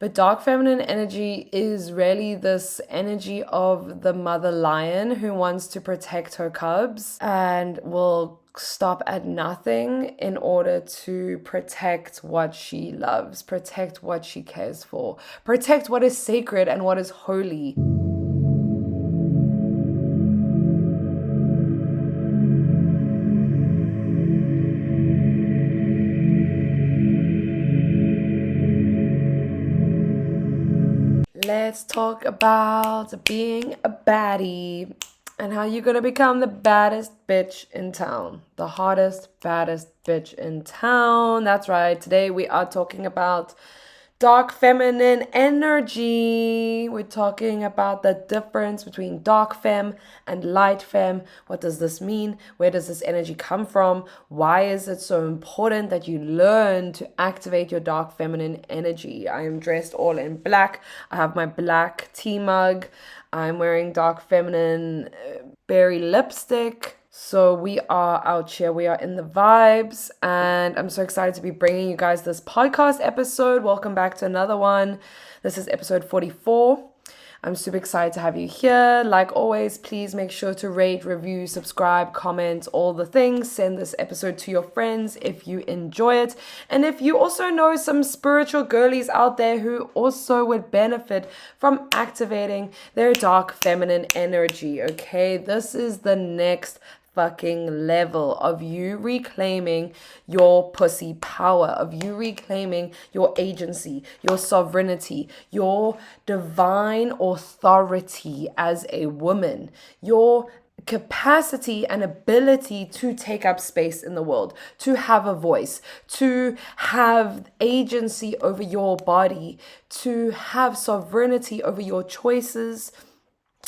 But dark feminine energy is really this energy of the mother lion who wants to protect her cubs and will stop at nothing in order to protect what she loves, protect what she cares for, protect what is sacred and what is holy. Let's talk about being a baddie and how you're gonna become the baddest bitch in town. The hottest, baddest bitch in town. That's right. Today we are talking about dark feminine energy. We're talking about the difference between dark fem and light fem. What does this mean? Where does this energy come from? Why is it so important that you learn to activate your dark feminine energy? I am dressed all in black. I have my black tea mug. I'm wearing dark feminine berry lipstick. So we are out here, we are in the vibes, and I'm so excited to be bringing you guys this podcast episode. Welcome back to another one. This is episode 44. I'm super excited to have you here. Like always, please make sure to rate, review, subscribe, comment, all the things. Send this episode to your friends if you enjoy it. And if you also know some spiritual girlies out there who also would benefit from activating their dark feminine energy, okay? This is the next fucking level of you reclaiming your pussy power, of you reclaiming your agency, your sovereignty, your divine authority as a woman, your capacity and ability to take up space in the world, to have a voice, to have agency over your body, to have sovereignty over your choices,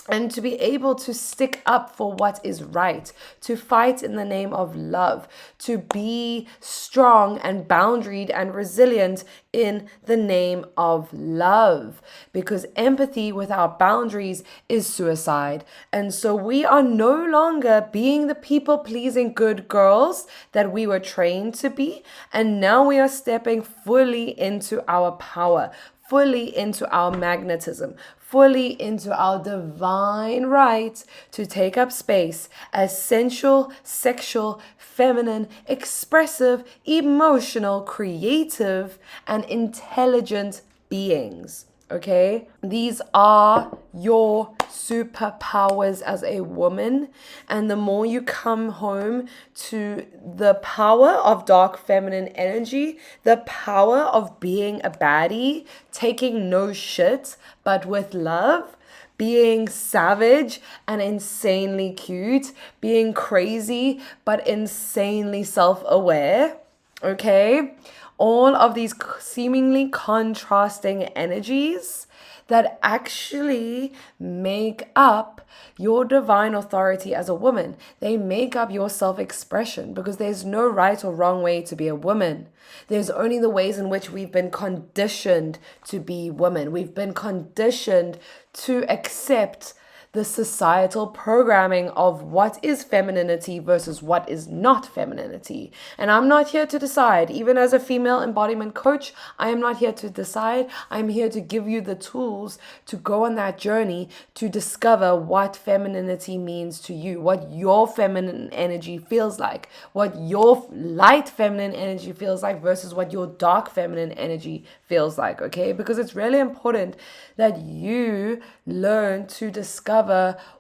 and to be able to stick up for what is right, to fight in the name of love, to be strong and boundaried and resilient in the name of love. Because empathy without boundaries is suicide. And so we are no longer being the people-pleasing good girls that we were trained to be. And now we are stepping fully into our power, fully into our magnetism, fully into our divine right to take up space as sensual, sexual, feminine, expressive, emotional, creative, and intelligent beings. Okay? These are your superpowers as a woman. And the more you come home to the power of dark feminine energy, the power of being a baddie, taking no shit, but with love, being savage and insanely cute, being crazy, but insanely self-aware, okay? All of these seemingly contrasting energies that actually make up your divine authority as a woman. They make up your self-expression because there's no right or wrong way to be a woman. There's only the ways in which we've been conditioned to be women. We've been conditioned to accept the societal programming of what is femininity versus what is not femininity. And I'm not here to decide. Even as a female embodiment coach, I am not here to decide. I'm here to give you the tools to go on that journey to discover what femininity means to you, what your feminine energy feels like, what your light feminine energy feels like versus what your dark feminine energy feels like, okay? Because it's really important that you learn to discover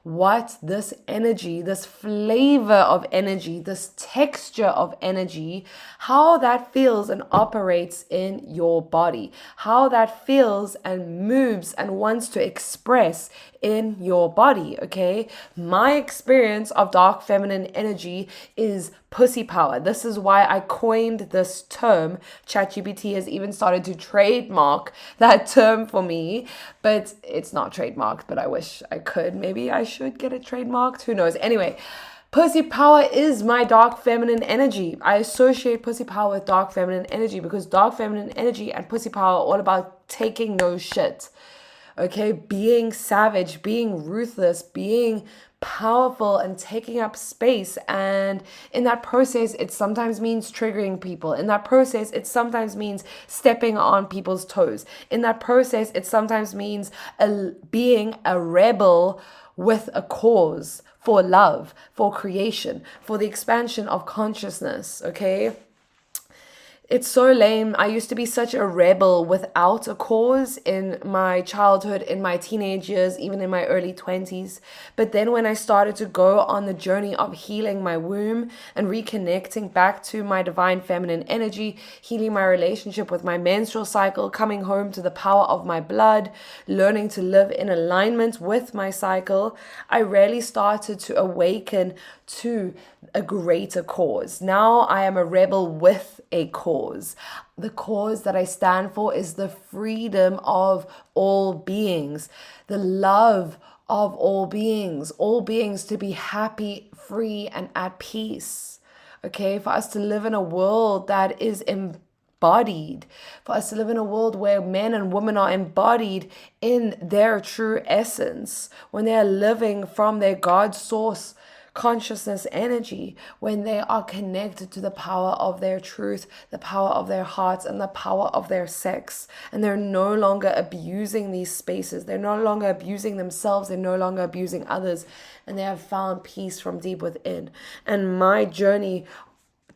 what this energy, this flavor of energy, this texture of energy, how that feels and operates in your body, how that feels and moves and wants to express in your body, okay? My experience of dark feminine energy is pussy power. This is why I coined this term. ChatGPT has even started to trademark that term for me, but it's not trademarked, but I wish I could. Maybe I should get it trademarked. Who knows? Anyway, pussy power is my dark feminine energy. I associate pussy power with dark feminine energy because dark feminine energy and pussy power are all about taking no shit. Okay, being savage, being ruthless, being powerful and taking up space. And in that process, it sometimes means triggering people. In that process, it sometimes means stepping on people's toes. In that process, it sometimes means being a rebel with a cause for love, for creation, for the expansion of consciousness, okay? It's so lame. I used to be such a rebel without a cause in my childhood, in my teenage years, even in my early 20s. But then when I started to go on the journey of healing my womb and reconnecting back to my divine feminine energy, healing my relationship with my menstrual cycle, coming home to the power of my blood, learning to live in alignment with my cycle, I really started to awaken to a greater cause. Now I am a rebel with a cause. The cause that I stand for is the freedom of all beings, the love of all beings to be happy, free, and at peace. Okay, for us to live in a world that is embodied, for us to live in a world where men and women are embodied in their true essence, when they are living from their God source consciousness energy, when they are connected to the power of their truth, the power of their hearts, and the power of their sex. And they're no longer abusing these spaces. They're no longer abusing themselves. They're no longer abusing others. And they have found peace from deep within. And my journey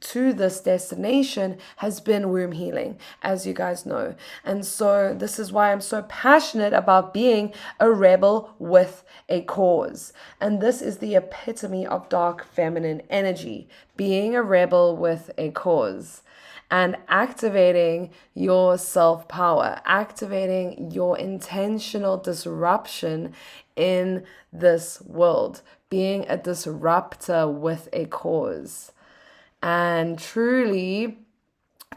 to this destination has been womb healing, as you guys know. And so this is why I'm so passionate about being a rebel with a cause. And this is the epitome of dark feminine energy, being a rebel with a cause and activating your self-power, activating your intentional disruption in this world, being a disruptor with a cause. And truly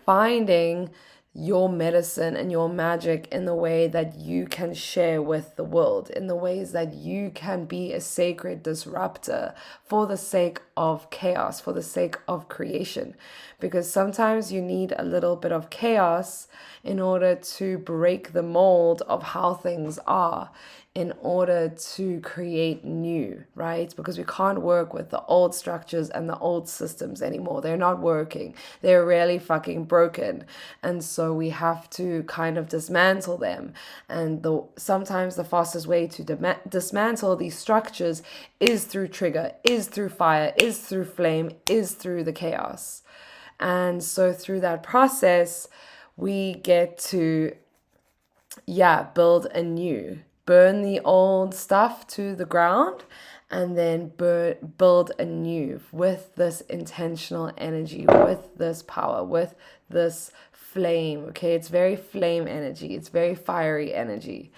finding your medicine and your magic in the way that you can share with the world, in the ways that you can be a sacred disruptor for the sake of chaos, for the sake of creation. Because sometimes you need a little bit of chaos in order to break the mold of how things are, in order to create new, right? Because we can't work with the old structures and the old systems anymore. They're not working. They're really fucking broken. And so we have to kind of dismantle them. And sometimes the fastest way to dismantle these structures is through trigger, is through fire, is through flame, is through the chaos. And so through that process, we get to, build anew. Burn the old stuff to the ground and then build anew with this intentional energy, with this power, with this flame. Okay, it's very flame energy. It's very fiery energy.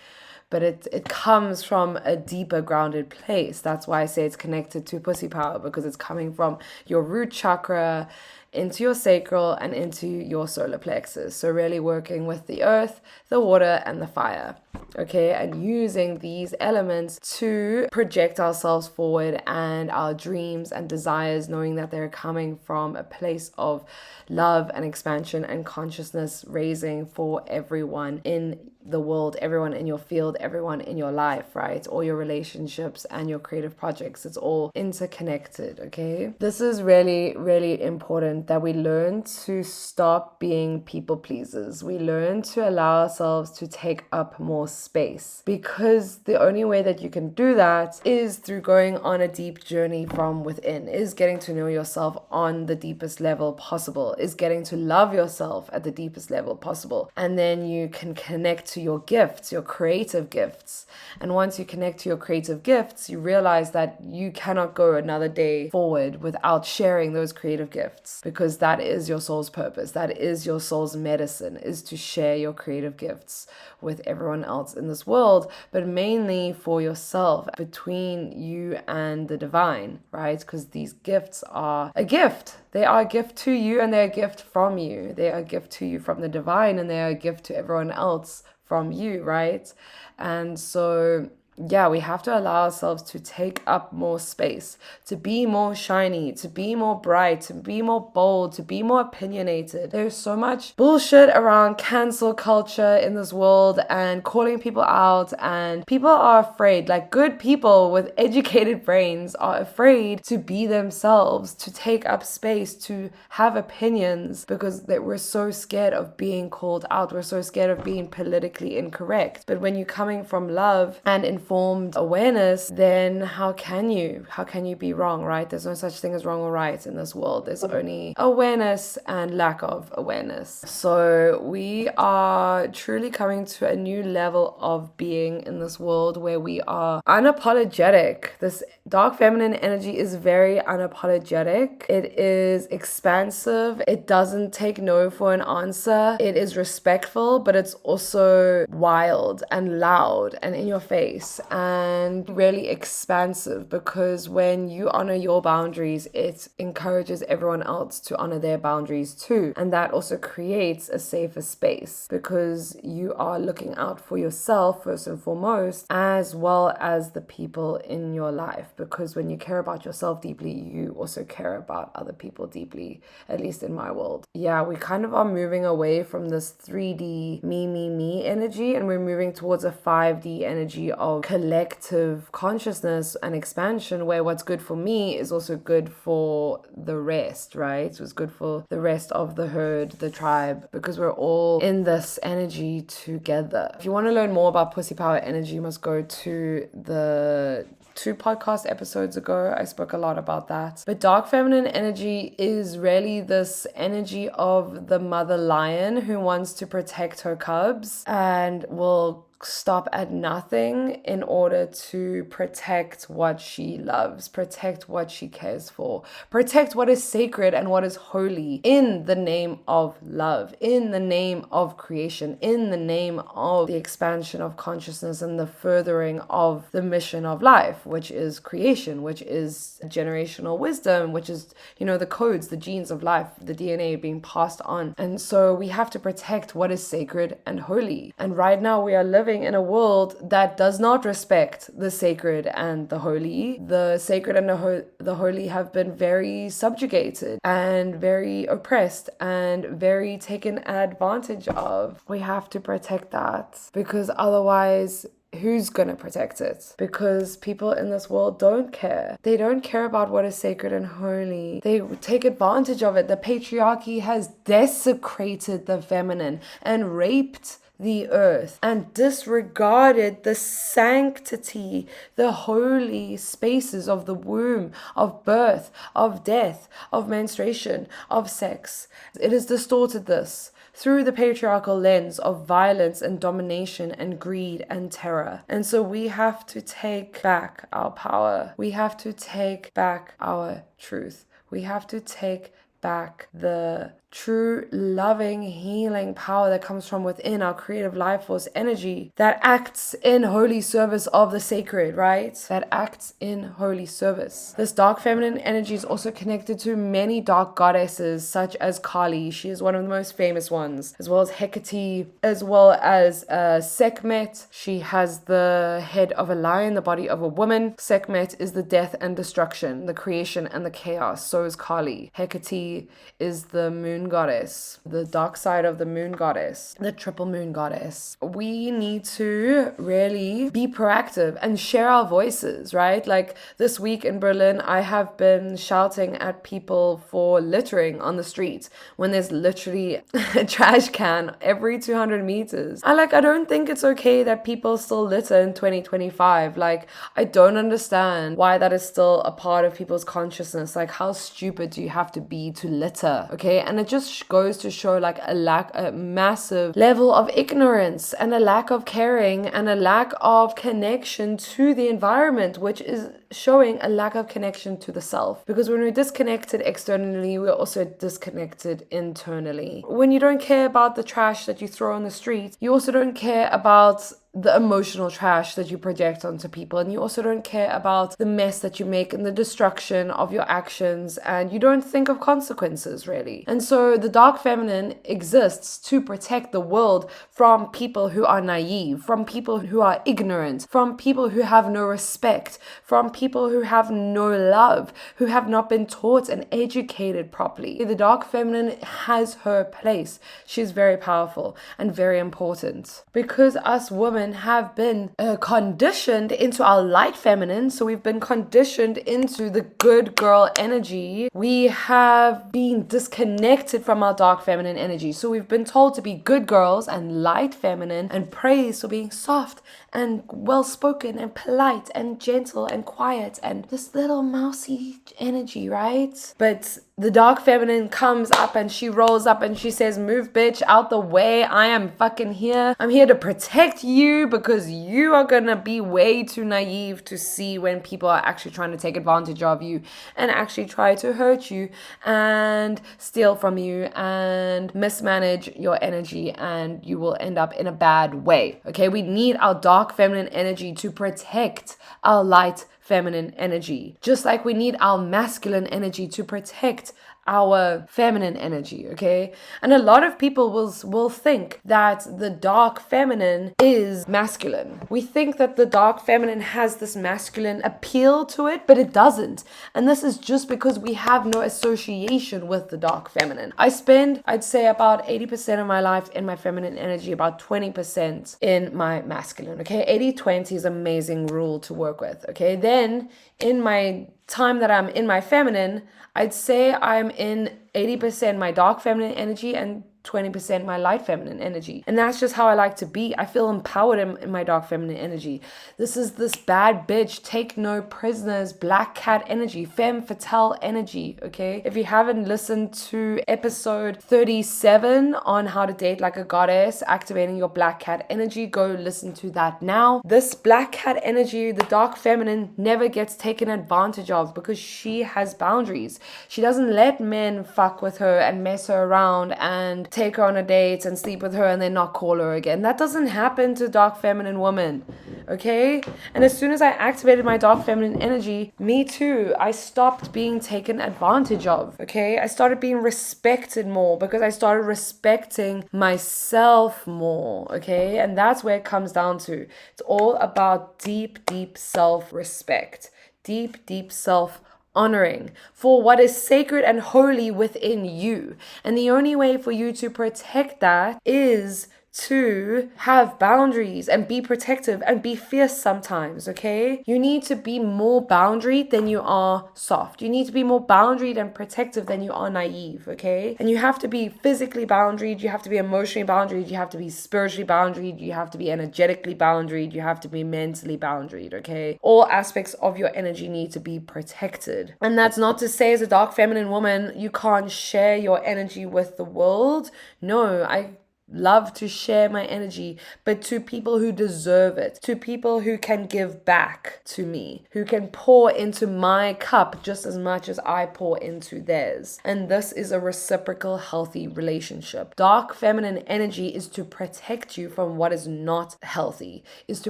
But it comes from a deeper grounded place. That's why I say it's connected to pussy power, because it's coming from your root chakra into your sacral and into your solar plexus. So really working with the earth, the water, and the fire. Okay, and using these elements to project ourselves forward and our dreams and desires, knowing that they're coming from a place of love and expansion and consciousness raising for everyone in the world, everyone in your field, everyone in your life, right? All your relationships and your creative projects, it's all interconnected, okay? This is really, really important that we learn to stop being people pleasers. We learn to allow ourselves to take up more space, because the only way that you can do that is through going on a deep journey from within, is getting to know yourself on the deepest level possible, is getting to love yourself at the deepest level possible. And then you can connect to your gifts, your creative gifts. And once you connect to your creative gifts, you realize that you cannot go another day forward without sharing those creative gifts, because that is your soul's purpose. That is your soul's medicine, is to share your creative gifts with everyone else in this world, but mainly for yourself, between you and the divine, right? Because these gifts are a gift. They are a gift to you and they're a gift from you. They are a gift to you from the divine and they are a gift to everyone else from you, right? And so yeah, we have to allow ourselves to take up more space, to be more shiny, to be more bright, to be more bold, to be more opinionated. There's so much bullshit around cancel culture in this world and calling people out, and people are afraid, like good people with educated brains are afraid to be themselves, to take up space, to have opinions, because we're so scared of being called out. We're so scared of being politically incorrect. But when you're coming from love and informed awareness, then how can you be wrong, right? There's no such thing as wrong or right in this world. There's only awareness and lack of awareness. So we are truly coming to a new level of being in this world where we are unapologetic. This dark feminine energy is very unapologetic. It is expansive. It doesn't take no for an answer. It is respectful, but it's also wild and loud and in your face and really expansive, because when you honor your boundaries, it encourages everyone else to honor their boundaries too. And that also creates a safer space, because you are looking out for yourself first and foremost, as well as the people in your life. Because when you care about yourself deeply, you also care about other people deeply, at least in my world. Yeah, we kind of are moving away from this 3D me energy, and we're moving towards a 5D energy of collective consciousness and expansion, where what's good for me is also good for the rest, right? So it's good for the rest of the herd, the tribe, because we're all in this energy together. If you want to learn more about pussy power energy, you must go to the 2 podcast episodes ago. I spoke a lot about that. But dark feminine energy is really this energy of the mother lion who wants to protect her cubs and will stop at nothing in order to protect what she loves, protect what she cares for, protect what is sacred and what is holy in the name of love, in the name of creation, in the name of the expansion of consciousness and the furthering of the mission of life, which is creation, which is generational wisdom, which is, the codes, the genes of life, the DNA being passed on. And so we have to protect what is sacred and holy. And right now we are living in a world that does not respect the sacred and the holy. The sacred and the holy have been very subjugated and very oppressed and very taken advantage of. We have to protect that, because otherwise, who's going to protect it? Because people in this world don't care. They don't care about what is sacred and holy. They take advantage of it. The patriarchy has desecrated the feminine and raped the earth and disregarded the sanctity, the holy spaces of the womb, of birth, of death, of menstruation, of sex. It has distorted this through the patriarchal lens of violence and domination and greed and terror. And so we have to take back our power. We have to take back our truth. We have to take back the true loving healing power that comes from within our creative life force energy that acts in holy service of the sacred, right? That acts in holy service. This dark feminine energy is also connected to many dark goddesses such as Kali. She is one of the most famous ones, as well as Hecate, as well as Sekhmet. She has the head of a lion, the body of a woman. Sekhmet is the death and destruction, the creation and the chaos. So is Kali. Hecate is the moon goddess, the dark side of the moon goddess, the triple moon goddess. We need to really be proactive and share our voices, right? Like this week in Berlin, I have been shouting at people for littering on the street when there's literally a trash can every 200 meters. I don't think it's okay that people still litter in 2025. I don't understand why that is still a part of people's consciousness. How stupid do you have to be to litter? Okay, and it just goes to show a massive level of ignorance and a lack of caring and a lack of connection to the environment, which is showing a lack of connection to the self. Because when we're disconnected externally, we're also disconnected internally. When you don't care about the trash that you throw on the street, you also don't care about the emotional trash that you project onto people, and you also don't care about the mess that you make and the destruction of your actions, and you don't think of consequences really. And so the dark feminine exists to protect the world from people who are naive, from people who are ignorant, from people who have no respect, from people who have no love, who have not been taught and educated properly. The dark feminine has her place. She's very powerful and very important, because us women have been conditioned into our light feminine. So we've been conditioned into the good girl energy. We have been disconnected from our dark feminine energy. So we've been told to be good girls and light feminine and praised for being soft and well-spoken and polite and gentle and quiet and this little mousy energy, right? But the dark feminine comes up and she rolls up and she says, move bitch out the way. I am fucking here. I'm here to protect you because you are gonna be way too naive to see when people are actually trying to take advantage of you and actually try to hurt you and steal from you and mismanage your energy, and you will end up in a bad way. Okay, we need our dark feminine energy to protect our light feminine energy, just like we need our masculine energy to protect our feminine energy, okay? And a lot of people will think that the dark feminine is masculine. We think that the dark feminine has this masculine appeal to it, but it doesn't. And this is just because we have no association with the dark feminine. I spend, I'd say, about 80% of my life in my feminine energy, about 20% in my masculine, okay? 80-20 is an amazing rule to work with, okay? Then in my time that I'm in my feminine, I'd say I'm in 80% my dark feminine energy and 20% my light feminine energy. And that's just how I like to be. I feel empowered in my dark feminine energy. This is this bad bitch, take no prisoners, black cat energy, femme fatale energy, okay? If you haven't listened to episode 37 on how to date like a goddess, activating your black cat energy, go listen to that now. This black cat energy, the dark feminine, never gets taken advantage of because she has boundaries. She doesn't let men fuck with her and mess her around and take her on a date and sleep with her and then not call her again. That doesn't happen to dark feminine women, okay? And as soon as I activated my dark feminine energy, me too, I stopped being taken advantage of, okay? I started being respected more because I started respecting myself more, okay? And that's where it comes down to. It's all about deep, deep self-respect, deep self-honoring for what is sacred and holy within you. And the only way for you to protect that is to have boundaries and be protective and be fierce sometimes, okay? You need to be more boundaried than you are soft. You need to be more boundaried and protective than you are naive, okay? And you have to be physically boundaried, you have to be emotionally boundaried, you have to be spiritually boundaried, you have to be energetically boundaried, you have to be mentally boundaried, okay? All aspects of your energy need to be protected. And that's not to say as a dark feminine woman, you can't share your energy with the world. No, I love to share my energy, but to people who deserve it, to people who can give back to me, who can pour into my cup just as much as I pour into theirs. And this is a reciprocal, healthy relationship. Dark feminine energy is to protect you from what is not healthy, is to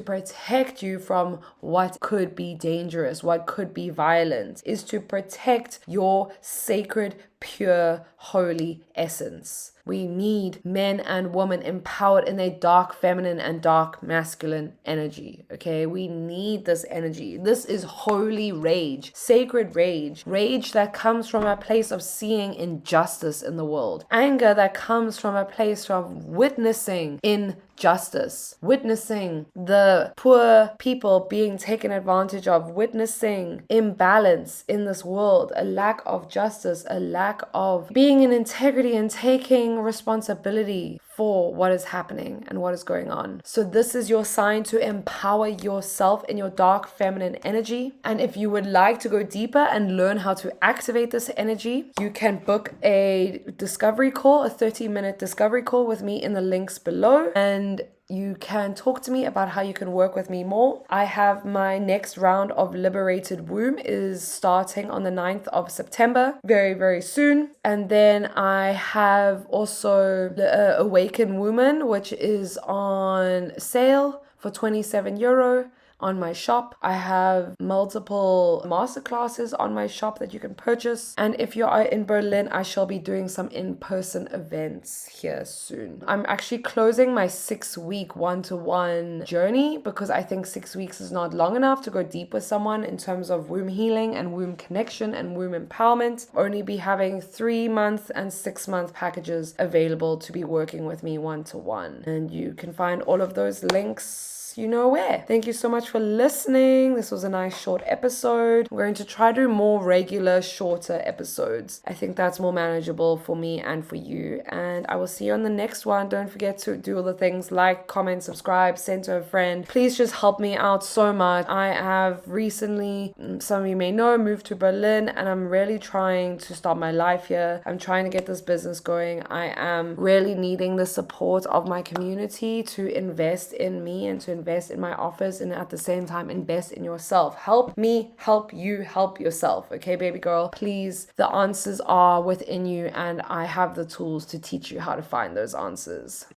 protect you from what could be dangerous, what could be violent, is to protect your sacred, pure, holy essence. We need men and women empowered in their dark feminine and dark masculine energy, okay? We need this energy. This is holy rage, sacred rage, rage that comes from a place of seeing injustice in the world, anger that comes from a place of witnessing injustice, witnessing the poor people being taken advantage of, witnessing imbalance in this world, a lack of justice, a lack of being in integrity and taking responsibility for what is happening and what is going on. So this is your sign to empower yourself in your dark feminine energy. And if you would like to go deeper and learn how to activate this energy, you can book a discovery call, a 30-minute discovery call with me in the links below. And you can talk to me about how you can work with me more. I have my next round of Liberated Womb is starting on the 9th of September, very, very soon. And then I have also the Awaken Woman, which is on sale for 27 euro on my shop. I have multiple masterclasses on my shop that you can purchase. And if you are in Berlin, I shall be doing some in-person events here soon. I'm actually closing my 6-week one-to-one journey because I think 6 weeks is not long enough to go deep with someone in terms of womb healing and womb connection and womb empowerment. Only be having 3-month and 6-month packages available to be working with me one-to-one. And you can find all of those links you know where. Thank you so much for listening. This was a nice short episode. I'm going to try to do more regular, shorter episodes. I think that's more manageable for me and for you. And I will see you on the next one. Don't forget to do all the things like, comment, subscribe, send to a friend. Please just help me out so much. I have recently, some of you may know, moved to Berlin and I'm really trying to start my life here. I'm trying to get this business going. I am really needing the support of my community to invest in me and to invest in my office, and at the same time invest in yourself. Help me help you help yourself. Okay, baby girl, please. The answers are within you and I have the tools to teach you how to find those answers.